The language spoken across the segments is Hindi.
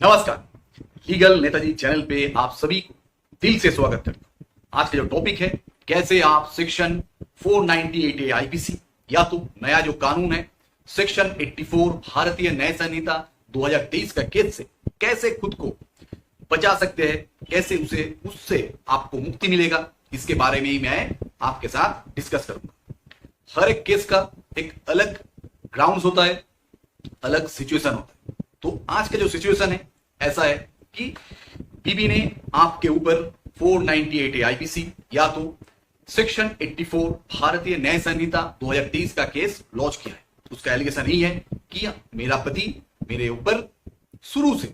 नमस्कार। लीगल नेताजी चैनल पे आप सभी को दिल से स्वागत करता हूं। आज का जो टॉपिक है, कैसे आप सेक्शन 498A आईपीसी या तो नया जो कानून है सेक्शन 84 भारतीय न्याय संहिता 2023 का केस से कैसे खुद को बचा सकते हैं, कैसे उससे आपको मुक्ति मिलेगा, इसके बारे में ही मैं आपके साथ डिस्कस करूंगा। हर एक केस का एक अलग ग्राउंड्स होता है, अलग सिचुएशन होता है। तो आज का जो सिचुएशन है ऐसा है कि बीबी ने आपके ऊपर 498A आईपीसी या तो सेक्शन 84 भारतीय न्याय संहिता 2023 का केस लॉन्च किया है। उसका एलिगेशन यही है कि मेरा पति मेरे ऊपर शुरू से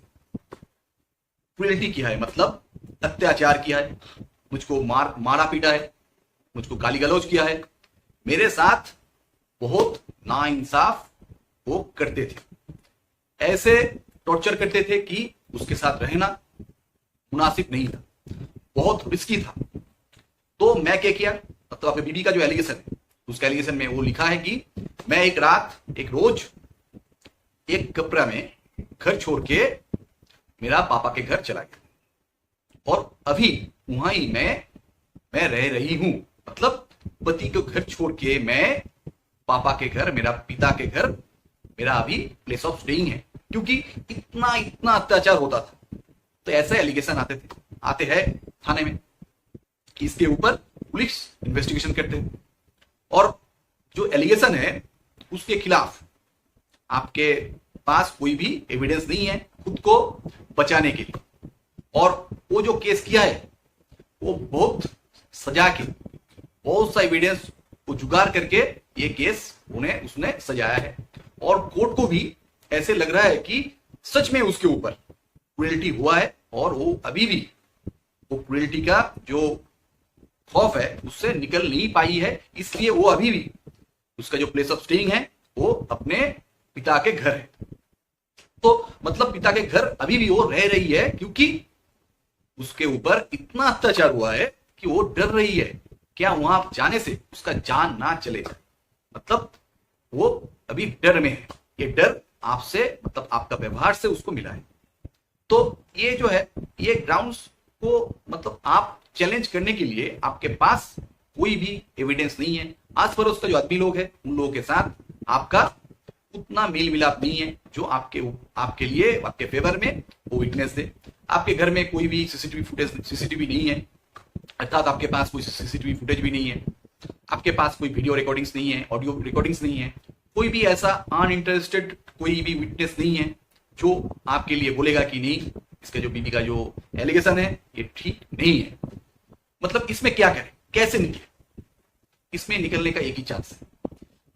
क्रूएल्टी किया है, मतलब अत्याचार किया है, मुझको मारा पीटा है, मुझको गाली गलौज किया है, मेरे साथ बहुत नाइंसाफ वो करते थे, ऐसे टॉर्चर करते थे कि उसके साथ रहना मुनासिब नहीं था, बहुत रिस्की था। तो मैं क्या किया, मतलब आपके बीबी का जो एलिगेशन है उसका एलिगेशन में वो लिखा है कि मैं एक रोज एक कपड़ा में घर छोड़ के मेरा पापा के घर चला गया और अभी वहां ही मैं रह रही हूं। मतलब पति को घर छोड़ के मैं पापा के घर, मेरा पिता के घर मेरा अभी प्लेस ऑफ स्टेइंग है, क्योंकि इतना अत्याचार होता था। तो ऐसे एलिगेशन आते हैं थाने में कि इसके ऊपर पुलिस इन्वेस्टिगेशन करते हैं और जो एलिगेशन है उसके खिलाफ आपके पास कोई भी एविडेंस नहीं है खुद को बचाने के लिए। और वो जो केस किया है वो बहुत सजा के, बहुत सा एविडेंस को जुगाड़ करके ये केस उसने सजाया है और कोर्ट को भी ऐसे लग रहा है कि सच में उसके ऊपर क्रूएल्टी हुआ है और वो अभी भी वो क्रूएल्टी का जो खौफ है उससे निकल नहीं पाई है, इसलिए वो अभी भी उसका जो प्लेस ऑफ स्टेइंग है वो अपने पिता के घर है। तो मतलब पिता के घर अभी भी वो रह रही है, क्योंकि उसके ऊपर इतना अत्याचार हुआ है कि वो डर रही है क्या वहां जाने से उसका जान ना चले जाए। मतलब वो अभी डर में है, ये डर आपसे, मतलब आपका व्यवहार से उसको मिला है। तो ये जो है, ये ग्राउंड्स को मतलब आप चैलेंज करने के लिए आपके पास कोई भी एविडेंस नहीं है। आस पड़ोस का जो आदमी लोग है उन लोगों के साथ आपका उतना मेल मिलाप नहीं है जो आपके लिए, आपके फेवर में वो विटनेस दे। आपके घर में कोई भी सीसीटीवी नहीं है, अर्थात आपके पास कोई सीसीटीवी फुटेज भी नहीं है, आपके पास कोई वीडियो रिकॉर्डिंग्स नहीं है, ऑडियो रिकॉर्डिंग्स नहीं है, कोई भी ऐसा अनइंटरेस्टेड कोई भी विटनेस नहीं है जो आपके लिए बोलेगा कि नहीं, इसका जो बीबी का जो एलिगेशन है ये ठीक नहीं है। मतलब इसमें क्या करें, कैसे निकले? इसमें निकलने का एक ही चांस है,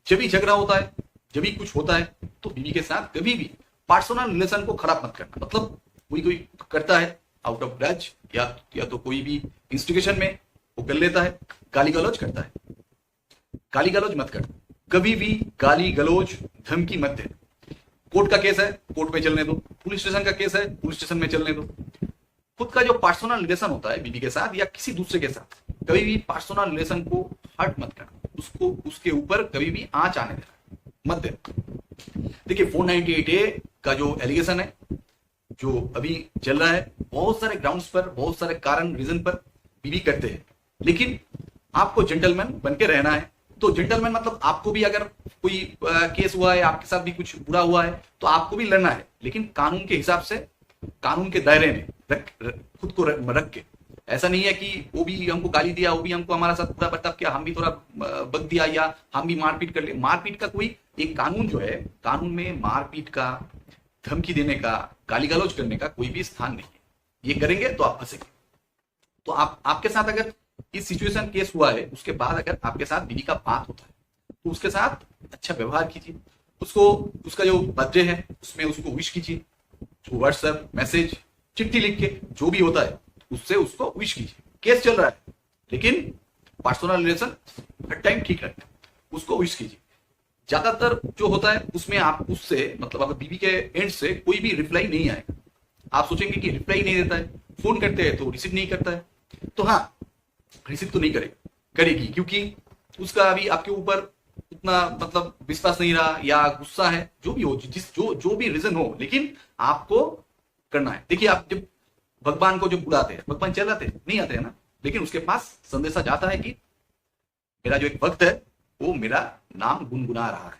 जब भी झगड़ा होता है, जब भी कुछ होता है तो बीबी के साथ कभी भी पर्सनल रिलेशन को खराब मत करना। मतलब कोई करता है आउट ऑफ ग्रज या तो कोई भी इंस्टिगेशन में वो कर लेता है, गाली गलौज करता है, गाली गलौज मत कर, कभी भी गाली गलौज धमकी मत दे। कोर्ट का केस है कोर्ट में चलने दो, पुलिस स्टेशन का केस है पुलिस स्टेशन में चलने दो। खुद का जो पर्सनल रिलेशन होता है बीबी के साथ या किसी दूसरे के साथ, कभी भी पर्सनल रिलेशन को हर्ट मत करना, उसको उसके ऊपर कभी भी आंच आने देना मत देना। देखिए 498A का जो एलिगेशन है जो अभी चल रहा है, बहुत सारे ग्राउंड्स पर, बहुत सारे कारण रीजन पर बीबी करते हैं, लेकिन आपको जेंटलमैन बन के रहना है। तो जेंटलमैन मतलब आपको भी अगर कोई केस हुआ है, आपके साथ भी कुछ बुरा हुआ है तो आपको भी लड़ना है, लेकिन कानून के हिसाब से, कानून के दायरे में खुद को रख के। ऐसा नहीं है कि वो भी हमको गाली दिया, वो भी हमको हमारा साथ बुरा बर्ताव किया, हम भी थोड़ा बक दिया या हम भी मारपीट कर ले। मारपीट का कोई एक कानून जो है, कानून में मारपीट का, धमकी देने का, गाली गलौज करने का कोई भी स्थान नहीं है। ये करेंगे तो आप फंसेंगे। तो आपके साथ अगर इस सिचुएशन केस हुआ है, उसके बाद अगर आपके साथ बीवी का बात होता है तो उसके साथ अच्छा व्यवहार कीजिए, उसको उसका जो बर्थडे है उसमें उसको विश कीजिए, जो व्हाट्सएप मैसेज चिट्ठी लिख के जो भी होता है उससे उसको विश कीजिए। केस चल रहा है लेकिन पर्सनल रिलेशन हर टाइम ठीक रखें, उसको विश कीजिए। ज्यादातर जो होता है उसमें आप उससे, मतलब अगर बीवी के एंड से कोई भी रिप्लाई नहीं आएगा, आप सोचेंगे कि रिप्लाई नहीं देता है, फोन करते हैं तो रिसीव नहीं करता है, तो हाँ रिसीव तो नहीं करेगी, क्योंकि उसका अभी आपके ऊपर उतना मतलब विश्वास नहीं रहा या गुस्सा है, जो भी हो, जो भी रीजन हो, लेकिन आपको करना है। देखिए आप जब भगवान को जो बुलाते हैं, भगवान चल आते नहीं आते हैं ना, लेकिन उसके पास संदेशा जाता है कि मेरा जो एक भक्त है वो मेरा नाम गुनगुना रहा है,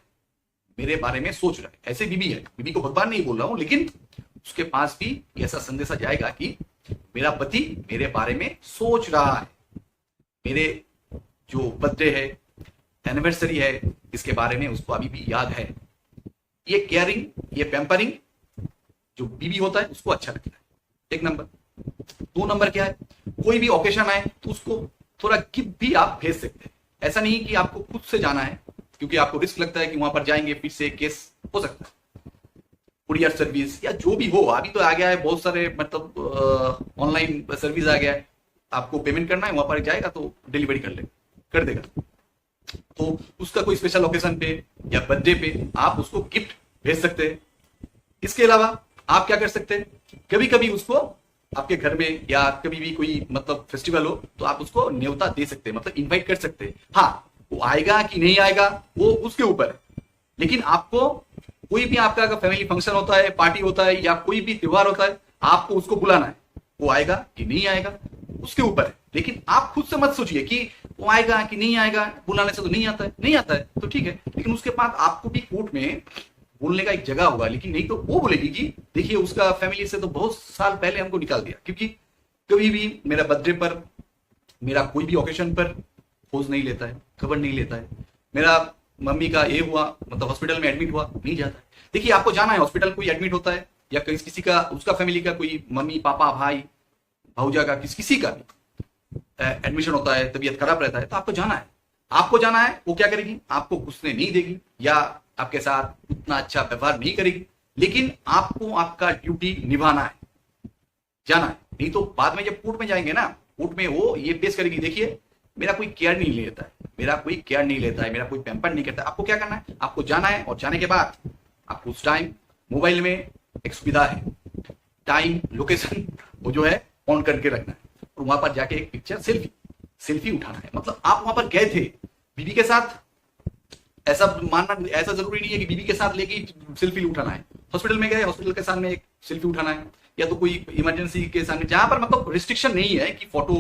मेरे बारे में सोच रहा है। ऐसे बीबी है, बीबी को भगवान नहीं बोल रहा हूं, लेकिन उसके पास भी ऐसा संदेशा जाएगा कि मेरा पति मेरे बारे में सोच रहा है, मेरे जो बर्थडे है, एनिवर्सरी है, इसके बारे में उसको अभी भी याद है। ये केयरिंग, ये पैम्परिंग जो बीबी होता है उसको अच्छा लगता है, एक नंबर। 2 नंबर क्या है, कोई भी ओकेशन आए तो उसको थोड़ा गिफ्ट भी आप भेज सकते हैं। ऐसा नहीं कि आपको खुद से जाना है, क्योंकि आपको रिस्क लगता है कि वहां पर जाएंगे फिर से केस हो सकता है। कुरियर सर्विस या जो भी हो, अभी तो आ गया है बहुत सारे, मतलब ऑनलाइन सर्विस आ गया है, आपको पेमेंट करना है, वहां पर जाएगा तो डिलीवरी कर देगा। तो उसका कोई स्पेशल ओकेशन पे या बर्थडे पे आप उसको गिफ्ट भेज सकते हैं। इसके अलावा आप क्या कर सकते हैं, कभी कभी उसको आपके घर में या कभी भी कोई मतलब फेस्टिवल हो तो आप उसको न्योता दे सकते हैं, मतलब इनवाइट कर सकते हैं। हाँ, वो आएगा कि नहीं आएगा वो उसके ऊपर है, लेकिन आपको कोई भी आपका अगर फैमिली फंक्शन होता है, पार्टी होता है या कोई भी त्योहार होता है, आपको उसको बुलाना है। वो आएगा कि नहीं आएगा उसके ऊपर है, लेकिन आप खुद से मत सोचिए कि वो आएगा कि नहीं आएगा, बुलाने से तो नहीं आता है तो ठीक है, लेकिन उसके बाद आपको भी कोर्ट में बोलने का एक जगह होगा। लेकिन नहीं तो वो बोलेगी कि देखिए उसका फैमिली से तो बहुत साल पहले हमको निकाल दिया, क्योंकि कभी भी मेरा बर्थडे पर, मेरा कोई भी ओकेशन पर खोज नहीं लेता है, खबर नहीं लेता है। मेरा मम्मी का ये हुआ, मतलब हॉस्पिटल में एडमिट हुआ, नहीं जाता है। देखिए आपको जाना है हॉस्पिटल, कोई एडमिट होता है या किसी का, उसका फैमिली का कोई मम्मी पापा भाई भाऊजा का किसी का भी एडमिशन होता है, तबीयत खराब रहता है, तो आपको जाना है। वो क्या करेगी, आपको घुसने नहीं देगी या आपके साथ उतना अच्छा व्यवहार नहीं करेगी, लेकिन आपको आपका ड्यूटी निभाना है, जाना है। नहीं तो बाद में जब कोर्ट में जाएंगे ना, कोर्ट में वो ये पेश करेगी, देखिए मेरा कोई केयर नहीं लेता है, मेरा कोई पैम्पर नहीं करता। आपको क्या करना है, आपको जाना है, और जाने के बाद आपको उस टाइम मोबाइल में एक सुविधा है, टाइम लोकेशन वो जो है ऑन करके रखना है, और वहां पर जाके एक पिक्चर सेल्फी उठाना है। मतलब आप वहां पर गए थे बीबी के साथ, ऐसा मानना, ऐसा जरूरी नहीं है कि बीबी के साथ लेके सेल्फी उठाना है। हॉस्पिटल में गए, हॉस्पिटल के सामने एक सेल्फी उठाना है, या तो कोई इमरजेंसी के सामने जहां पर मतलब रिस्ट्रिक्शन नहीं है कि फोटो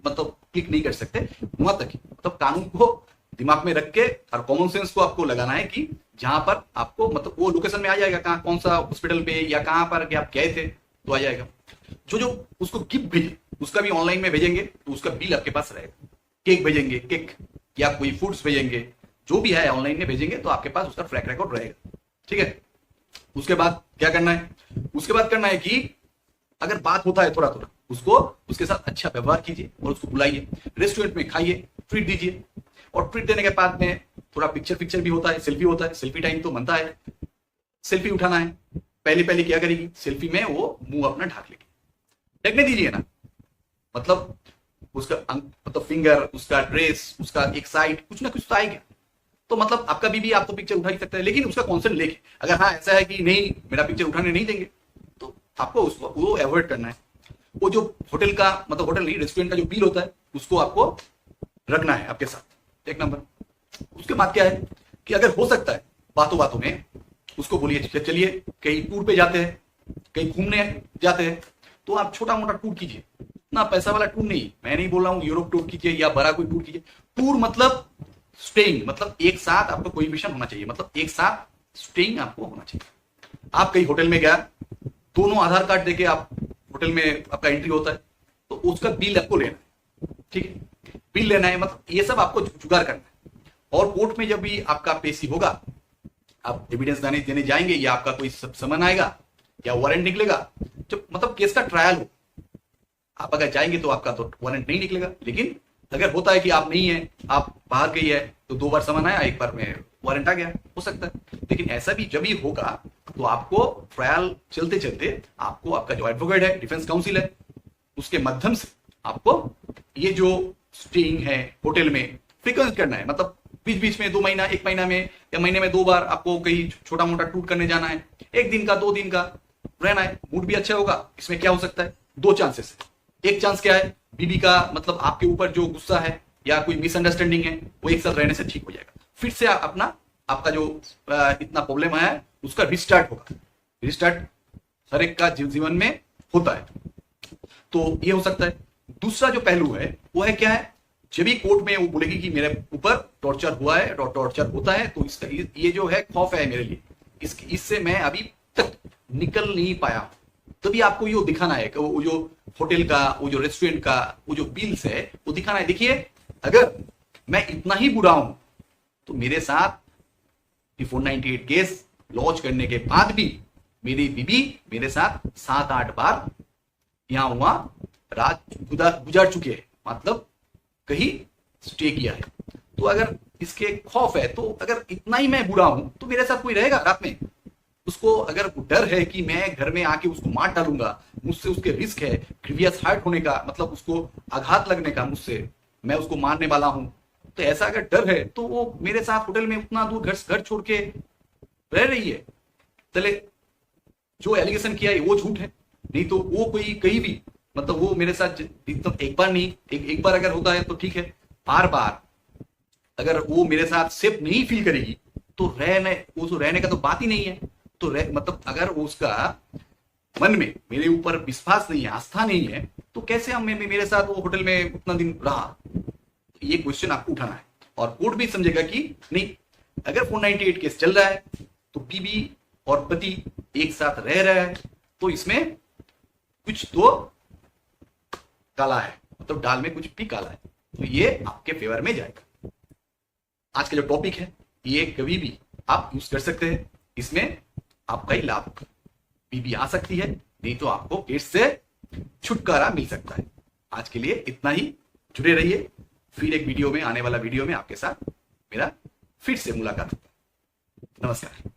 मतलब क्लिक नहीं कर सकते, वहां तक ही। मतलब कानून को दिमाग में रख के और कॉमन सेंस को आपको लगाना है कि जहां पर आपको मतलब वो लोकेशन में आ जाएगा, कहाँ कौन सा हॉस्पिटल पे या कहां पर आप गए थे तो आ जाएगा। जो उसको गिफ्ट भेजे उसका भी ऑनलाइन में भेजेंगे तो उसका बिल आपके पास रहेगा। केक भेजेंगे, केक या कोई फूड्स भेजेंगे, जो भी है ऑनलाइन में भेजेंगे तो आपके पास उसका ट्रैक रिकॉर्ड रहेगा, ठीक है। उसके बाद क्या करना है, उसके बाद करना है कि अगर बात होता है थोड़ा थोड़ा, उसको उसके साथ अच्छा व्यवहार कीजिए और उसको बुलाइए, रेस्टोरेंट में खाइए, ट्रीट दीजिए, और ट्रीट देने के बाद में थोड़ा पिक्चर भी होता है, सेल्फी होता है, सेल्फी टाइम तो बनता है, सेल्फी उठाना है। पहले क्या करेगी, सेल्फी में वो मुंह अपना ढाक लेगी, ढकने दीजिए ना, मतलब उसका मतलब फिंगर, उसका ड्रेस, उसका एक साइड कुछ ना कुछ तो आएगा। तो मतलब आपका बीबी आप तो पिक्चर उठा ही सकता है, लेकिन उसका कॉन्सेंट लेके, अगर हाँ ऐसा है कि नहीं मेरा पिक्चर उठाने नहीं देंगे तो आपको उसको वो अवॉइड करना है। वो जो होटल का मतलब होटल नहीं, रेस्टोरेंट का जो बिल होता है उसको आपको रखना है आपके साथ, एक नंबर। उसके बाद क्या है कि अगर हो सकता है बातों बातों में उसको बोलिए चलिए कहीं टूर पे जाते हैं, कहीं घूमने जाते हैं, तो आप छोटा मोटा टूर कीजिए, ना पैसा वाला टूर नहीं। मैं नहीं बोल रहा हूँ यूरोप टूर कीजिए या बड़ा कोई टूर कीजिए, टूर मतलब स्टेइंग, मतलब एक साथ आपको कोई मिशन होना चाहिए, मतलब एक साथ स्टेइंग आपको होना चाहिए। आप कहीं होटल में गया, दोनों आधार कार्ड देके आप होटल में आपका एंट्री होता है, तो उसका बिल आपको लेना है, ठीक है, बिल लेना है, मतलब ये सब आपको जुगाड़ करना है। और कोर्ट में जब भी आपका पेशी होगा, आप एविडेंस देने जाएंगे या आपका कोई समन आएगा या वारंट निकलेगा, जब मतलब केस का ट्रायल हो, आप अगर जाएंगे तो आपका तो वारंट नहीं निकलेगा। लेकिन अगर होता है कि आप नहीं है, आप बाहर गई है, तो 2 बार समन आया, 1 बार में वारंट आ गया, हो सकता है। लेकिन ऐसा भी जब भी होगा तो आपको ट्रायल चलते चलते आपको आपका जो एडवोकेट है, डिफेंस काउंसिल है, उसके माध्यम से आपको ये जो स्टेइंग है होटल में फ्रीक्वेंट करना है, मतलब बीच बीच में 2 महीना, 1 महीना में या महीने में 2 बार आपको कहीं छोटा मोटा टूर करने जाना है, 1 दिन का 2 दिन का रहना है, मूड भी अच्छा होगा। इसमें क्या हो सकता है, 2 चांसेस है। एक चांस क्या है, बीबी का मतलब आपके ऊपर जो गुस्सा है या कोई मिसअंडरस्टैंडिंग है वो एक साथ रहने से ठीक हो जाएगा, फिर से आपका जो इतना प्रॉब्लम है उसका रिस्टार्ट होगा। रिस्टार्ट हर एक का जीवन में होता है। तो ये हो सकता है। दूसरा जो पहलू है वो है क्या है, जब भी कोर्ट में वो बोलेगी कि मेरे ऊपर टॉर्चर हुआ है और टॉर्चर होता है, तो इसका ये जो है खौफ है मेरे लिए, इससे मैं अभी तक निकल नहीं पाया। तभी आपको ये दिखाना है कि वो जो होटल का, वो जो रेस्टोरेंट का, वो जो बिल्स है वो दिखाना है। देखिए, अगर मैं इतना ही बुरा हूं तो मेरे साथ 498 केस लॉन्च करने के बाद भी मेरी बीबी मेरे साथ 7-8 बार यहां वहां रात गुजार चुके हैं, मतलब कहीं स्टे किया है। तो अगर इसके खौफ है, तो अगर इतना ही मैं बुरा हूं तो मेरे साथ कोई रहेगा रात में? उसको अगर डर है कि मैं घर में आके उसको मार डालूंगा, मुझसे उसके रिस्क है ग्रीवियस हार्ट होने का, मतलब उसको आघात लगने का, मुझसे मैं उसको मारने वाला हूं, तो ऐसा अगर डर है तो वो मेरे साथ होटल में उतना दूर घर छोड़ के रह रही है। चले, जो एलिगेशन किया है वो झूठ है, नहीं तो वो कोई कहीं भी, मतलब वो मेरे साथ एकदम एक बार नहीं, एक बार अगर होता है तो ठीक है, बार बार अगर वो मेरे साथ सेफ नहीं फील करेगी तो रहने का तो बात ही नहीं है। तो मतलब अगर उसका मन में मेरे ऊपर विश्वास नहीं है, आस्था नहीं है, तो कैसे हम मेरे साथ वो होटल में उतना दिन रहा? ये क्वेश्चन आपको उठाना है। और कोर्ट भी समझेगा कि नहीं, अगर 498 केस चल रहा है तो बीबी और पति एक साथ रह रहा है, तो इसमें कुछ तो काला है, मतलब दाल में कुछ भी काला है, तो ये आपके फेवर में जाएगा। आज का जो टॉपिक है ये कभी भी आप यूज कर सकते हैं, इसमें आपका ही लाभ, बीबी आ सकती है, नहीं तो आपको केस से छुटकारा मिल सकता है। आज के लिए इतना ही, जुड़े रहिए। फिर एक वीडियो में, आने वाला वीडियो में आपके साथ मेरा फिर से मुलाकात होगा। नमस्कार।